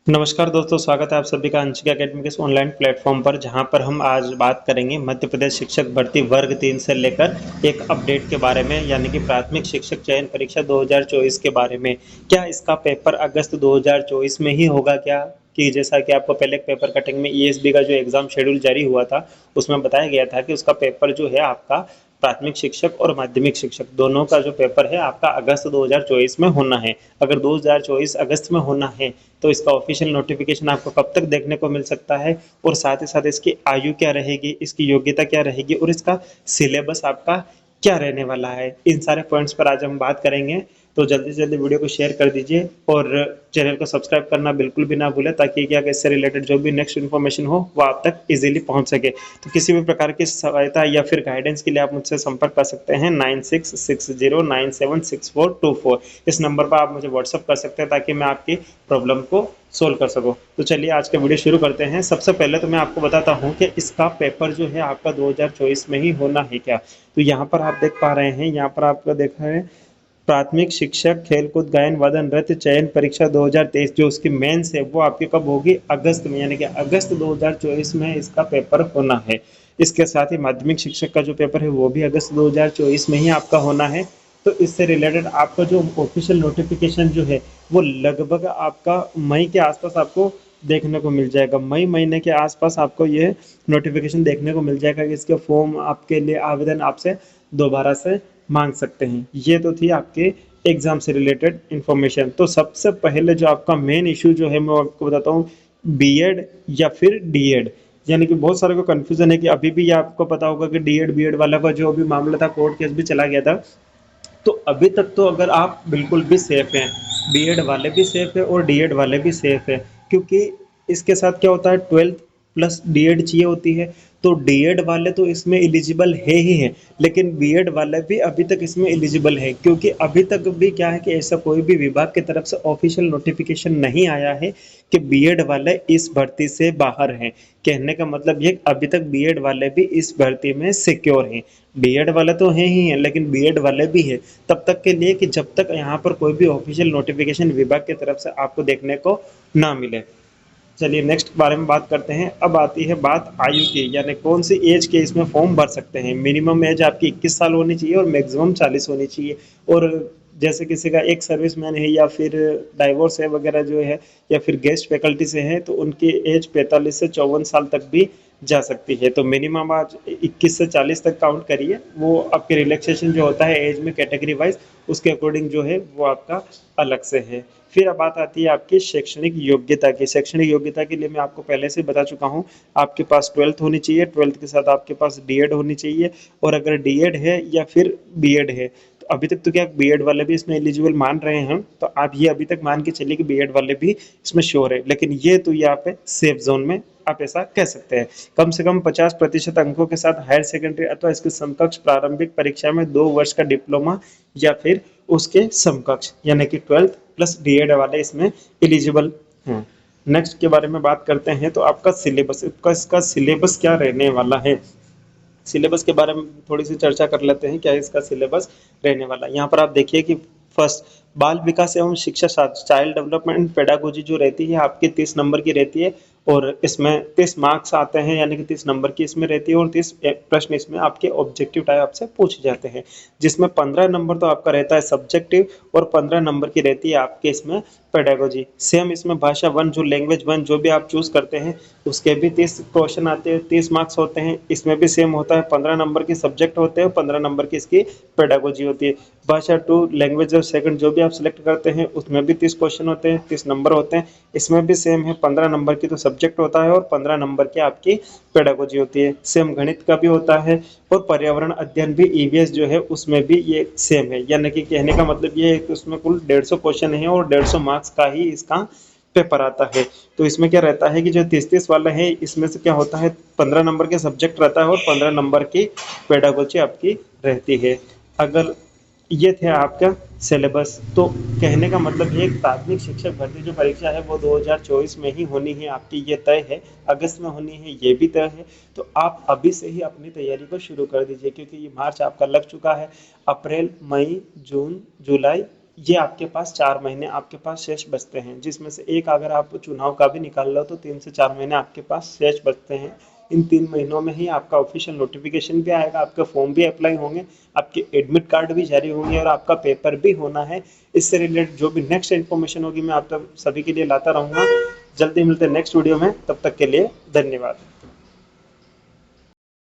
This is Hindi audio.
नमस्कार दोस्तों, स्वागत है आप सभी का अंशिका अकेडमी के इस ऑनलाइन प्लेटफॉर्म पर, जहां पर हम आज बात करेंगे मध्य प्रदेश शिक्षक भर्ती वर्ग 3 से लेकर एक अपडेट के बारे में, यानी कि प्राथमिक शिक्षक चयन परीक्षा 2024 के बारे में। क्या इसका पेपर अगस्त 2024 में ही होगा क्या? कि जैसा कि आपको पहले पेपर कटिंग में ईएसबी का जो एग्ज़ाम शेड्यूल जारी हुआ था, उसमें बताया गया था कि उसका पेपर जो है आपका प्राथमिक शिक्षक और माध्यमिक शिक्षक दोनों का जो पेपर है आपका अगस्त 2024 में होना है। अगर 2024 अगस्त में होना है तो इसका ऑफिशियल नोटिफिकेशन आपको कब तक देखने को मिल सकता है, और साथ ही साथ इसकी आयु क्या रहेगी, इसकी योग्यता क्या रहेगी और इसका सिलेबस आपका क्या रहने वाला है, इन सारे पॉइंट्स पर आज हम बात करेंगे। तो जल्दी से जल्दी वीडियो को शेयर कर दीजिए और चैनल को सब्सक्राइब करना बिल्कुल भी ना भूलें, ताकि क्या इससे रिलेटेड जो भी नेक्स्ट इन्फॉर्मेशन हो वो आप तक इजीली पहुंच सके। तो किसी भी प्रकार की सहायता या फिर गाइडेंस के लिए आप मुझसे संपर्क कर सकते हैं 9660976424। इस नंबर पर आप मुझे व्हाट्सअप कर सकते हैं ताकि मैं आपकी प्रॉब्लम को सोल्व कर सकूं। तो चलिए आज का वीडियो शुरू करते हैं। सबसे पहले तो मैं आपको बताता हूं कि इसका पेपर जो है आपका 2024 में ही होना है क्या। तो यहाँ पर आप देख पा रहे हैं, यहाँ पर आपका देखा है प्राथमिक शिक्षक खेलकूद गायन वादन नृत्य चयन परीक्षा 2023, जो उसकी मेंस है वो आपकी कब होगी, अगस्त में, यानी कि अगस्त 2024 में इसका पेपर होना है। इसके साथ ही माध्यमिक शिक्षक का जो पेपर है वो भी अगस्त 2024 में ही आपका होना है। तो इससे रिलेटेड आपका जो ऑफिशियल नोटिफिकेशन जो है वो लगभग आपका मई के आसपास आपको देखने को मिल जाएगा। मई महीने के आसपास आपको ये नोटिफिकेशन देखने को मिल जाएगा कि इसके फॉर्म आपके लिए आवेदन आपसे दोबारा से मांग सकते हैं। ये तो थी आपके एग्जाम से रिलेटेड इंफॉर्मेशन। तो सबसे पहले जो आपका मेन इशू जो है मैं आपको बताता हूँ, बीएड या फिर डीएड। यानी कि बहुत सारे को कंफ्यूजन है कि अभी भी ये आपको पता होगा कि डीएड बीएड वाला का जो अभी मामला था, कोर्ट केस भी चला गया था। तो अभी तक तो अगर आप बिल्कुल भी सेफ हैं, बीएड वाले भी सेफ है और डीएड वाले भी सेफ है, क्योंकि इसके साथ क्या होता है, 12th प्लस डीएड चाहिए होती है। तो डीएड वाले तो इसमें एलिजिबल है ही है, लेकिन बीएड वाले भी अभी तक इसमें एलिजिबल है, क्योंकि अभी तक भी क्या है कि ऐसा कोई भी विभाग की तरफ से ऑफिशियल नोटिफिकेशन नहीं आया है कि बीएड वाले इस भर्ती से बाहर हैं। कहने का मतलब ये अभी तक बीएड वाले भी इस भर्ती में सिक्योर हैं। बीएड वाले तो हैं ही हैं, लेकिन बीएड वाले भी है तब तक के लिए कि जब तक यहाँ पर कोई भी ऑफिशियल नोटिफिकेशन विभाग की तरफ से आपको देखने को ना मिले। चलिए नेक्स्ट बारे में बात करते हैं। अब आती है बात आयु की, यानी कौन सी एज के इसमें फॉर्म भर सकते हैं। मिनिमम एज आपकी 21 साल होनी चाहिए और मैक्सिमम 40 होनी चाहिए। और जैसे किसी का एक सर्विसमैन है या फिर डाइवोर्स है वगैरह जो है, या फिर गेस्ट फैकल्टी से है, तो उनकी एज 45 से 54 साल तक भी जा सकती है। तो मिनिमम आज 21 से 40 तक काउंट करिए। वो आपके रिलैक्सेशन जो होता है एज में कैटेगरी वाइज, उसके अकॉर्डिंग जो है वो आपका अलग से है। फिर अब बात आती है आपकी शैक्षणिक योग्यता की। शैक्षणिक योग्यता के लिए मैं आपको पहले से बता चुका हूँ, आपके पास 12th होनी चाहिए, 12th के साथ आपके पास डीएड होनी चाहिए। और अगर डीएड है या फिर बीएड है, तो अभी तक तो क्या बीएड वाले भी इसमें एलिजिबल मान रहे हैं, तो आप ये अभी तक मान के चलिए कि बीएड वाले भी इसमें श्योर है। लेकिन ये तो यहाँ पे सेफ जोन में आप ऐसा कह सकते हैं। कम से कम 50% अंकों के साथ हायर सेकेंडरी अथवा इसके समकक्ष प्रारंभिक परीक्षा में 2 वर्ष का डिप्लोमा या फिर उसके समकक्ष, यानी कि 12th प्लस डीएड वाले इसमें एलिजिबल हैं। नेक्स्ट के बारे में बात करते हैं, तो आपका सिलेबस, इसका सिलेबस क्या रहने वाला है। सिलेबस के बारे में थोड़ी सी चर्चा कर लेते हैं, क्या इसका सिलेबस रहने वाला है। यहाँ पर आप देखिए कि फर्स्ट, बाल विकास एवं शिक्षा शास्त्र चाइल्ड डेवलपमेंट पेडागोजी जो रहती है आपकी 30 नंबर की रहती है, और इसमें 30 मार्क्स आते हैं, यानी कि 30 नंबर की इसमें रहती है, और 30 प्रश्न इसमें आपके ऑब्जेक्टिव टाइप आपसे पूछे जाते हैं, जिसमें 15 नंबर तो आपका रहता है सब्जेक्टिव और 15 नंबर की रहती है आपके इसमें पेडागोजी। सेम इसमें भाषा वन, जो लैंग्वेज वन जो भी आप चूज करते हैं उसके भी 30 क्वेश्चन आते हैं, 30 मार्क्स होते हैं। इसमें भी सेम होता है, 15 नंबर के सब्जेक्ट होते हैं, 15 नंबर की इसकी पेडागोजी होती है। भाषा टू लैंग्वेज ऑफ सेकंड जो भी आप सिलेक्ट करते हैं उसमें भी 30 क्वेश्चन होते हैं, 30 नंबर होते हैं। इसमें भी सेम है, 15 नंबर की तो सब्जेक्ट होता है और 15 नंबर की आपकी पेडागोजी होती है। सेम गणित का भी होता है, और पर्यावरण अध्ययन भी ईवीएस जो है उसमें भी ये सेम है। यानी कि कहने का मतलब ये है कि उसमें कुल 150 क्वेश्चन है और 150 मार्क्स का ही इसका पेपर आता है। तो इसमें क्या रहता है कि जो 30-30 वाला है, इसमें से क्या होता है, 15 नंबर के सब्जेक्ट रहता है और 15 नंबर की पेडागोजी आपकी रहती है। अगर ये थे आपका सिलेबस, तो कहने का मतलब ये प्राथमिक शिक्षक भर्ती जो परीक्षा है वो 2024 में ही होनी है आपकी, ये तय है। अगस्त में होनी है ये भी तय है। तो आप अभी से ही अपनी तैयारी को शुरू कर दीजिए, क्योंकि ये मार्च आपका लग चुका है। अप्रैल, मई, जून, जुलाई, ये आपके पास 4 महीने आपके पास शेष बचते हैं, जिसमें से एक अगर आप चुनाव का भी निकाल लो तो 3 से 4 महीने आपके पास शेष बचते हैं। इन 3 महीनों में ही आपका ऑफिशियल नोटिफिकेशन भी आएगा, आपके फॉर्म भी अप्लाई होंगे, आपके एडमिट कार्ड भी जारी होंगे और आपका पेपर भी होना है। इससे रिलेटेड जो भी नेक्स्ट इन्फॉर्मेशन होगी मैं आप तक सभी के लिए लाता रहूँगा। जल्दी मिलते हैं नेक्स्ट वीडियो में, तब तक के लिए धन्यवाद।